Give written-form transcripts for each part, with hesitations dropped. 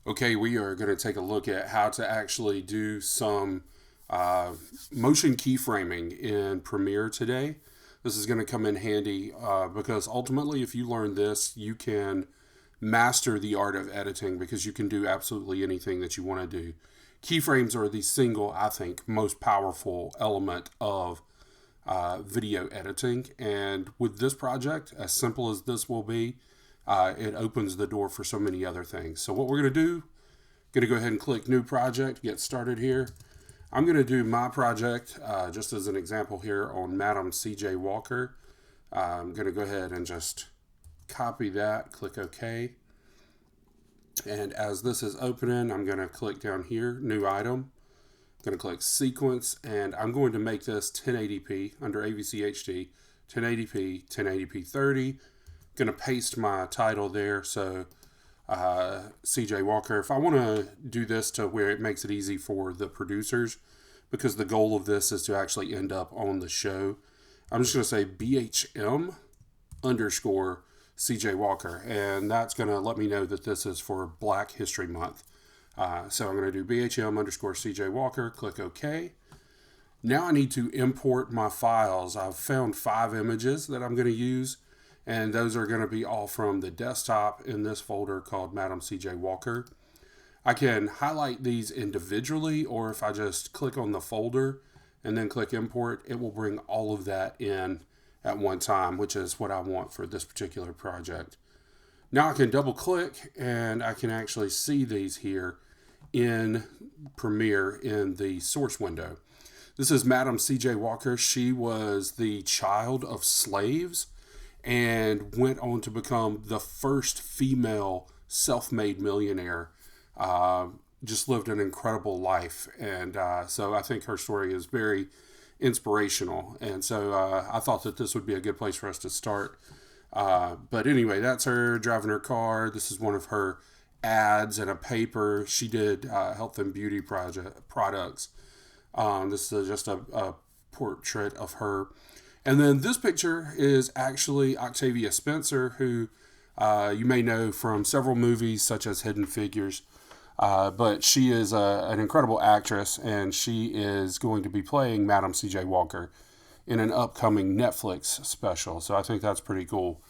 Okay, we are going to take a look at how to actually do some motion keyframing in Premiere today. This is going to come in handy because ultimately, if you learn this, you can master the art of editing because you can do absolutely anything that you want to do. Keyframes are the single, I think, most powerful element of video editing. And with this project, as simple as this will be, it opens the door for so many other things. So what we're going to do, going to go ahead and click New Project, get started here. I'm going to do my project just as an example here on Madam C.J. Walker. I'm going to go ahead and just copy that, click OK. And as this is opening, I'm going to click down here, New Item. I'm going to click Sequence, and I'm going to make this 1080p under AVC HD, 1080p, 1080p 30. Going to paste my title there, so CJ Walker. If I want to do this to where it makes it easy for the producers, because the goal of this is to actually end up on the show, I'm just going to say BHM underscore CJ Walker, and that's going to let me know that this is for Black History Month. So I'm going to do BHM underscore CJ Walker, click OK. Now I need to import my files. I've found 5 images that I'm going to use, and those are going to be all from the desktop in this folder called Madam CJ Walker. I can highlight these individually, or if I just click on the folder and then click import, it will bring all of that in at one time, which is what I want for this particular project. Now I can double click and I can actually see these here in Premiere in the source window. This is Madam CJ Walker. She was the child of slaves and went on to become the first female self-made millionaire. Just lived an incredible life, and so I think her story is very inspirational, and so I thought that this would be a good place for us to start. But anyway, that's her driving her car. This is one of her ads in a paper. She did health and beauty products. This is just a portrait of her. And then this picture is actually Octavia Spencer, who you may know from several movies such as Hidden Figures. But she is an incredible actress, and she is going to be playing Madam C.J. Walker in an upcoming Netflix special. So I think that's pretty cool.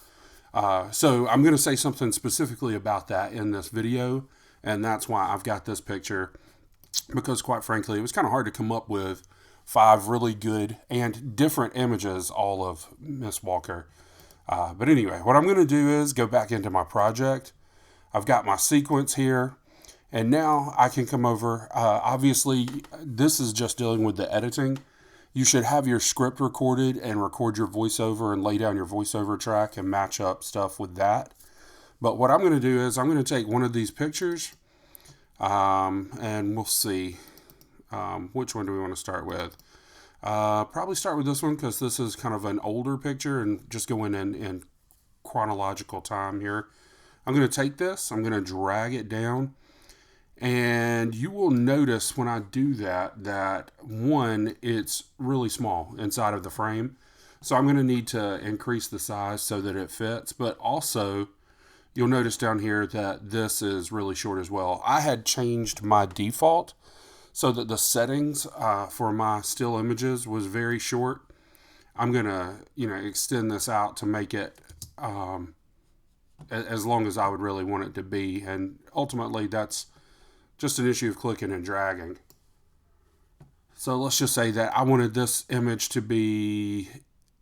So I'm going to say something specifically about that in this video, and that's why I've got this picture, because quite frankly, it was kind of hard to come up with 5 really good and different images, all of Miss Walker. But anyway, what I'm going to do is go back into my project. I've got my sequence here. And now I can come over. Obviously, this is just dealing with the editing. You should have your script recorded and record your voiceover and lay down your voiceover track and match up stuff with that. But what I'm going to do is I'm going to take one of these pictures and we'll see which one do we want to start with. Probably start with this one because this is kind of an older picture and just going in chronological time here. I'm going to take this, I'm going to drag it down. And you will notice when I do that one, it's really small inside of the frame. So I'm going to need to increase the size so that it fits. But also, you'll notice down here that this is really short as well. I had changed my default so that the settings for my still images was very short. I'm going to, extend this out to make it as long as I would really want it to be. And ultimately, that's just an issue of clicking and dragging. So let's just say that I wanted this image to be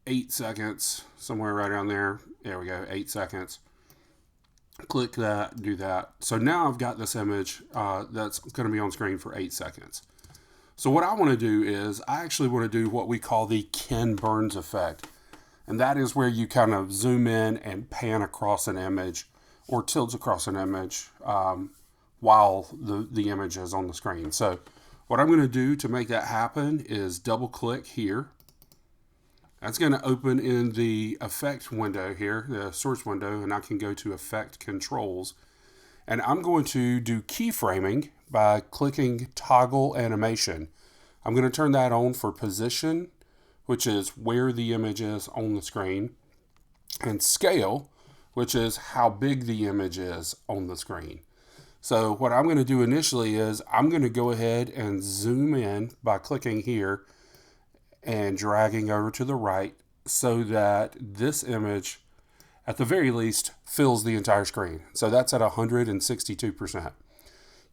8 seconds, somewhere right around there. There we go, 8 seconds. Click that, do that. So now I've got this image that's going to be on screen for 8 seconds. So what I want to do is I actually want to do what we call the Ken Burns effect. And that is where you kind of zoom in and pan across an image or tilt across an image while the image is on the screen. So what I'm going to do to make that happen is double click here. That's going to open in the effect window here, the source window, and I can go to effect controls. And I'm going to do keyframing by clicking toggle animation. I'm going to turn that on for position, which is where the image is on the screen, and scale, which is how big the image is on the screen. So what I'm going to do initially is I'm going to go ahead and zoom in by clicking here and dragging over to the right so that this image, at the very least, fills the entire screen. So that's at 162%.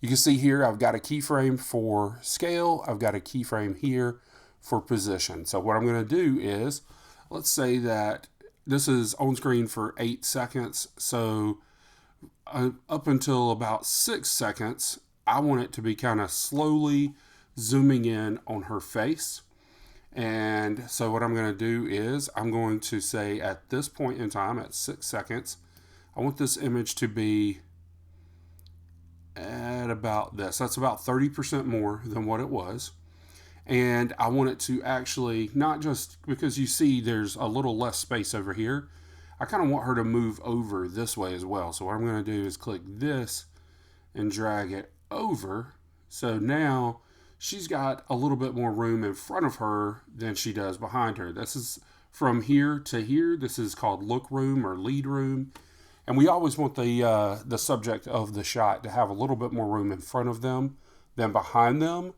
You can see here I've got a keyframe for scale. I've up keyframe here for position. So what I'm going to do is, let's say that this is on screen for 8 seconds. So up until about 6 seconds, I want it to be kind of slowly zooming in on her face. And so what I'm going to do is I'm going to say at this point in time, at 6 seconds, I want this image to be at about this. That's about 30% more than what it was. And I want it to actually, not just because you see there's a little less space over here, I kind of want her to move over this way as well. So what I'm going to do is click this and drag it over. So now she's got a little bit more room in front of her than she does behind her. This is from here to here. This is called look room or lead room. And we always want the subject of the shot to have a little bit more room in front of them than behind them,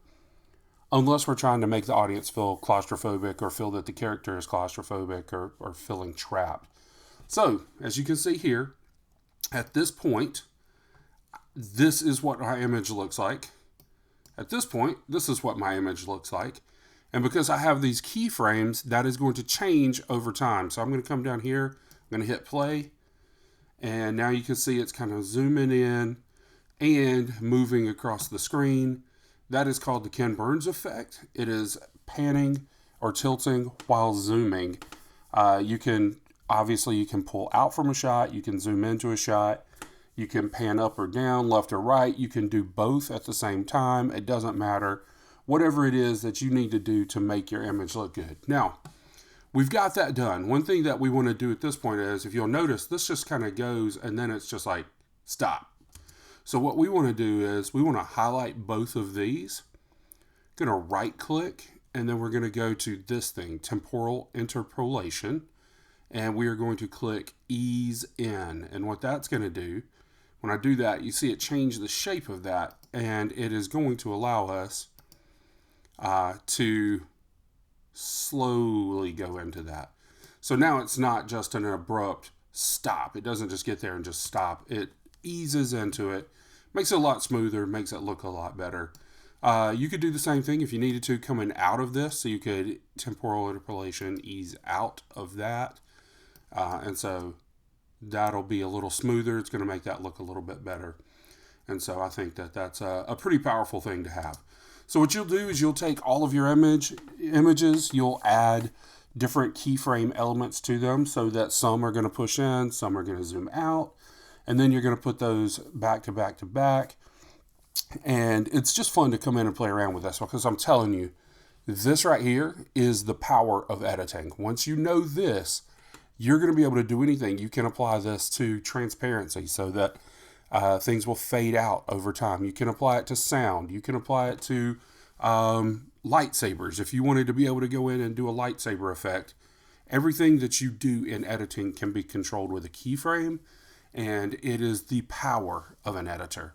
unless we're trying to make the audience feel claustrophobic or feel that the character is claustrophobic or feeling trapped. So, as you can see here, at this point, this is what my image looks like. At this point, this is what my image looks like. And because I have these keyframes, that is going to change over time. So I'm going to come down here, I'm going to hit play, and now you can see it's kind of zooming in and moving across the screen. That is called the Ken Burns effect. It is panning or tilting while zooming. You can pull out from a shot, you can zoom into a shot, you can pan up or down, left or right. You can do both at the same time. It doesn't matter. Whatever it is that you need to do to make your image look good. Now, we've got that done. One thing that we want to do at this point is, if you'll notice, this just kind of goes and then it's just like, stop. So what we want to do is we want to highlight both of these. Going to right click and then we're going to go to this thing, temporal interpolation. And we are going to click ease in. And what that's going to do, when I do that, you see it change the shape of that. And it is going to allow us to slowly go into that. So now it's not just an abrupt stop. It doesn't just get there and just stop. It eases into it, makes it a lot smoother, makes it look a lot better. You could do the same thing if you needed to coming out of this. So you could temporal interpolation, ease out of that. And so that'll be a little smoother. It's going to make that look a little bit better. And so I think that that's a pretty powerful thing to have. So what you'll do is you'll take all of your images, you'll add different keyframe elements to them so that some are going to push in, some are going to zoom out, and then you're going to put those back to back to back. And it's just fun to come in and play around with this because I'm telling you, this right here is the power of editing. Once you know this, you're going to be able to do anything. You can apply this to transparency so that things will fade out over time. You can apply it to sound. You can apply it to lightsabers. If you wanted to be able to go in and do a lightsaber effect, everything that you do in editing can be controlled with a keyframe, and it is the power of an editor.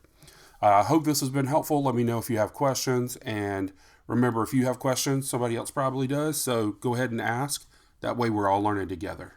I hope this has been helpful. Let me know if you have questions, and remember, if you have questions, somebody else probably does, so go ahead and ask. That way we're all learning together.